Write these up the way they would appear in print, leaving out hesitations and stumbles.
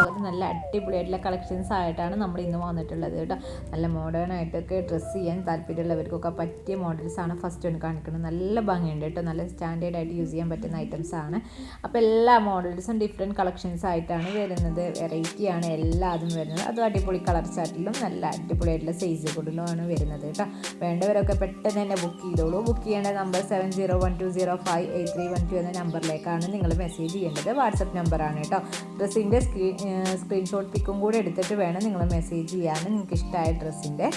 ഭാഗത്ത് നല്ല അടിപൊളിയായിട്ടുള്ള കളക്ഷൻസ് ആയിട്ടാണ് നമ്മൾ ഇന്ന് വന്നിട്ടുള്ളത് കേട്ടോ. നല്ല മോഡേൺ ആയിട്ടൊക്കെ ഡ്രസ്സ് ചെയ്യാൻ താല്പര്യമുള്ളവർക്കൊക്കെ പറ്റിയ മോഡൽസാണ് ഫസ്റ്റ് ഒന്ന് കാണിക്കുന്നത്. നല്ല ഭംഗിയുണ്ട് കേട്ടോ, നല്ല സ്റ്റാൻഡേർഡ് ആയിട്ട് യൂസ് ചെയ്യാൻ പറ്റുന്ന ഐറ്റംസ് ആണ്. അപ്പോൾ എല്ലാ മോഡൽസും ഡിഫറെൻറ്റ് കളക്ഷൻസ് ആയിട്ടാണ് വരുന്നത്, വെറൈറ്റിയാണ് എല്ലാതും വരുന്നത്. അതും അടിപൊളി കളർ ചാർട്ടിലും നല്ല അടിപൊളിയായിട്ടുള്ള സൈസുകളിലുമാണ് വരുന്നത് കേട്ടോ. വേണ്ടവരൊക്കെ പെട്ടെന്ന് തന്നെ ബുക്ക് ചെയ്തോളൂ. ബുക്ക് ചെയ്യേണ്ട നമ്പർ 7012058312 എന്ന നമ്പറിലേക്കാണ് നിങ്ങൾ മെസ്സേജ് ചെയ്യേണ്ടത്. വാട്സപ്പ് നമ്പറാണ് കേട്ടോ. ഡ്രസ്സിൻ്റെ സ്ക്രീൻഷോട്ട് പിക്കും കൂടെ എടുത്തിട്ട് വേണം നിങ്ങൾ മെസ്സേജ് ചെയ്യാൻ നിങ്ങൾക്ക് ഇഷ്ടമായ ഡ്രസ്സിൻ്റെ.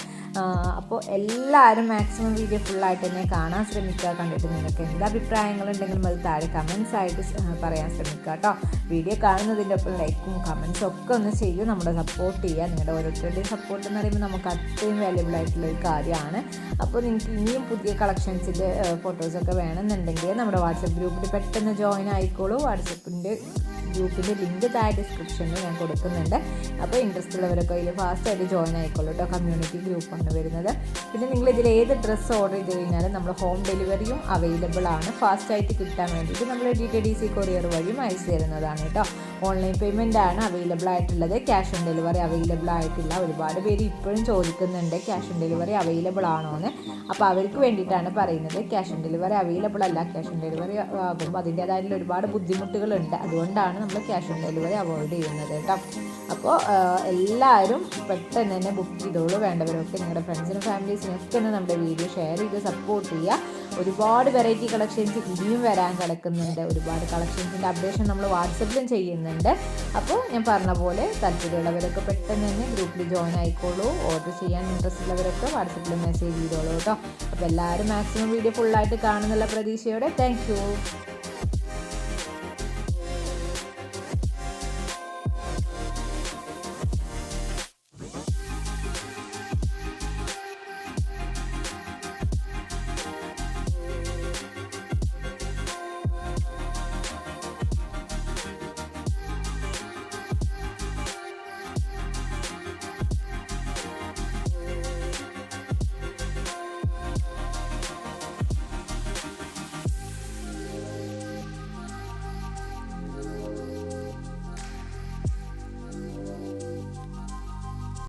അപ്പോൾ എല്ലാവരും മാക്സിമം വീഡിയോ ഫുള്ളായിട്ട് തന്നെ കാണാൻ ശ്രമിക്കുക. കണ്ടിട്ട് നിങ്ങൾക്ക് എന്ത് അഭിപ്രായങ്ങളുണ്ടെങ്കിലും അത് താഴെ കമൻസ് ആയിട്ട് പറയാൻ ശ്രമിക്കുക കേട്ടോ. വീഡിയോ കാണുന്നതിൻ്റെ ഒപ്പം ലൈക്കും കമൻസും ഒക്കെ ഒന്ന് ചെയ്യും, നമ്മളെ സപ്പോർട്ട് ചെയ്യുക. നിങ്ങളുടെ ഓരോരുത്തരുടെയും സപ്പോർട്ട് എന്ന് പറയുമ്പോൾ നമുക്ക് അത്രയും വാല്യുബിൾ ആയിട്ടുള്ള ഒരു കാര്യമാണ്. അപ്പോൾ നിങ്ങൾക്ക് ഇനിയും പുതിയ കളക്ഷൻസിൻ്റെ ഫോട്ടോസൊക്കെ വേണമെന്നുണ്ടെങ്കിൽ നമ്മുടെ വാട്സപ്പ് ഗ്രൂപ്പിൽ പെട്ടെന്ന് ജോയിൻ ആയിക്കോളൂ. വാട്സപ്പിൻ്റെ ഗ്രൂപ്പിൻ്റെ ലിങ്ക് താഴെ ഡിസ്ക്രിപ്ഷനിൽ ഞാൻ കൊടുക്കുന്നുണ്ട്. അപ്പോൾ ഇൻട്രസ്റ്റ് ഉള്ളവരൊക്കെ അതിൽ ഫാസ്റ്റായിട്ട് ജോയിൻ ആയിക്കോളൂ കേട്ടോ. കമ്മ്യൂണിറ്റി ഗ്രൂപ്പാണ് വരുന്നത്. പിന്നെ നിങ്ങൾ ഇതിൽ ഏത് ഡ്രസ്സ് ഓർഡർ ചെയ്ത് കഴിഞ്ഞാലും നമ്മൾ ഹോം ഡെലിവറിയും അവൈലബിൾ ആണ്. ഫാസ്റ്റായിട്ട് കിട്ടാൻ വേണ്ടിയിട്ട് നമ്മൾ DTDC കൊറിയർ വഴിയും അയച്ചു തരുന്നതാണ് കേട്ടോ. ഓൺലൈൻ പേയ്മെൻ്റ് ആണ് അവൈലബിൾ ആയിട്ടുള്ളത്. ക്യാഷ് ഓൺ ഡെലിവറി അവൈലബിൾ ആയിട്ടില്ല. ഒരുപാട് പേര് ഇപ്പോഴും ചോദിക്കുന്നുണ്ട് ക്യാഷ് ഓൺ ഡെലിവറി അവൈലബിൾ ആണോ എന്ന്. അപ്പോൾ അവർക്ക് വേണ്ടിയിട്ടാണ് പറയുന്നത്. ക്യാഷ് ഓൺ ഡെലിവറി അവൈലബിൾ അല്ല. ക്യാഷ് ഓൺ ഡെലിവറി ആകുമ്പോൾ അതിൻ്റേതായിട്ടുള്ള ഒരുപാട് ബുദ്ധിമുട്ടുകളുണ്ട്. അതുകൊണ്ടാണ് നമ്മൾ ക്യാഷ് ഓൺ ഡെലിവറി അവോയ്ഡ് ചെയ്യുന്നത് കേട്ടോ. അപ്പോൾ എല്ലാവരും പെട്ടെന്ന് തന്നെ ബുക്ക് ചെയ്തോളൂ. വേണ്ടവരൊക്കെ നിങ്ങളുടെ ഫ്രണ്ട്സിനും ഫാമിലീസിനും ഒക്കെ ഒന്ന് നമ്മുടെ വീഡിയോ ഷെയർ ചെയ്ത് സപ്പോർട്ട് ചെയ്യുക. ഒരുപാട് വെറൈറ്റി കളക്ഷൻസ് ഇനിയും വരാൻ കിടക്കുന്നുണ്ട്. ഒരുപാട് കളക്ഷൻസിൻ്റെ അപ്ഡേഷൻ നമ്മൾ വാട്സപ്പിലും ചെയ്യുന്നുണ്ട്. അപ്പോൾ ഞാൻ പറഞ്ഞ പോലെ താല്പര്യമുള്ളവരൊക്കെ പെട്ടെന്ന് തന്നെ ഗ്രൂപ്പിൽ ജോയിൻ ആയിക്കോളൂ. ഓർഡർ ചെയ്യാൻ ഇൻട്രസ്റ്റ് ഉള്ളവരൊക്കെ വാട്സപ്പിൽ മെസ്സേജ് ചെയ്തോളൂ കേട്ടോ. അപ്പോൾ എല്ലാവരും മാക്സിമം വീഡിയോ ഫുള്ളായിട്ട് കാണുന്നുള്ള പ്രതീക്ഷയോടെ താങ്ക് യു.